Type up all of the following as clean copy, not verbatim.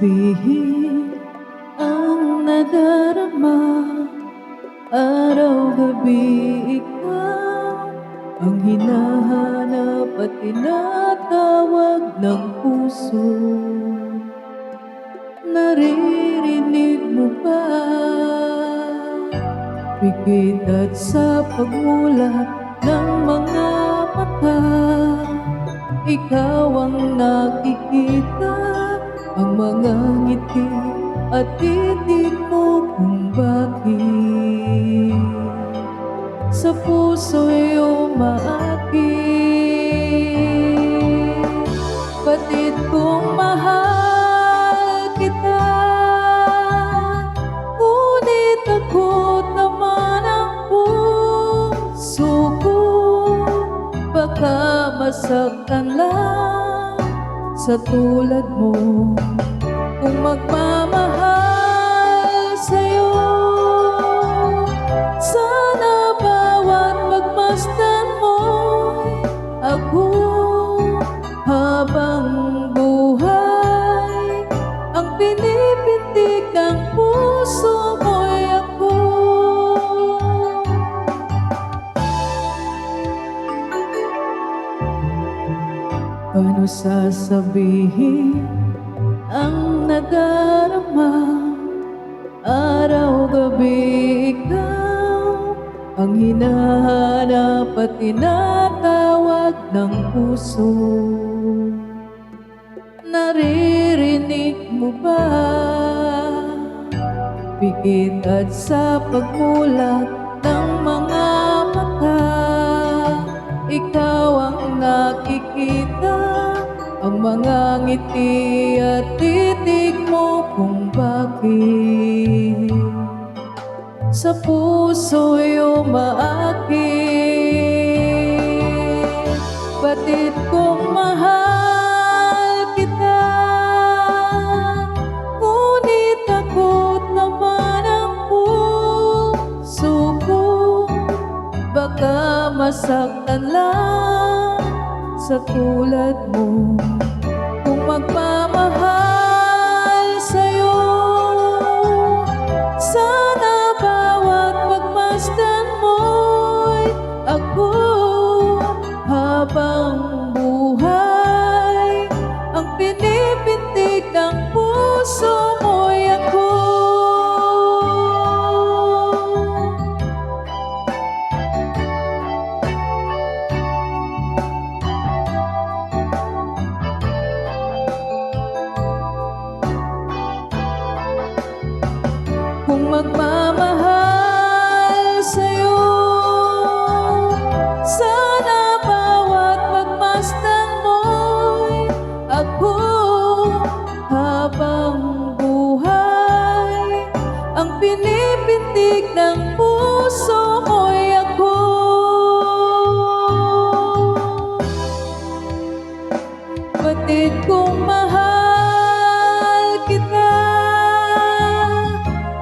sabihin ang nadarama. Araw-gabi ikaw ang hinahanap at tinatawag ng puso. Naririnig mo ba? Pikit at sa pagmulat ng mga mata, ikaw ang nakikita, ang mga ngiti at titig mo kung bakit sa puso'y umaakit. Batid kong mahal kita, ngunit takot naman ang puso ko. Baka masaktan lang sa tulad mo kung magmamahal sa'yo. Sana bawat pagmasdan mo'y ako habang buhay. Ang pinipintig ng puso mo'y ako. Paano sasabihin ang nadarama? Araw-gabi ikaw ang hinahanap at tinatawag ng puso. Naririnig mo ba? Pikit at sa pagmulat ng mga mata, ikaw ang nakikita, ang mga ngiti at titig mo kung bakit sa puso'y umaakit. Batid kong mahal kita, ngunit takot naman ang puso ko. Baka masaktan lang sa tulad mo kung magmamahal sa'yo. Sana bawat pagmasdan mo'y ako habang buhay. Ang pinipintig ng puso mo'y ako. Kung magmamahal sa'yo, sana bawat pagmasdan mo'y ako habang buhay. Ang pinipintig ng puso mo'y ako. Batid kong mahal kita,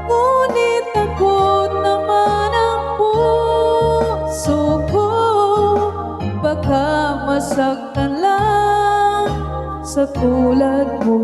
ngunit takot naman ang puso ko. Baka masaktan lang sa tulad mo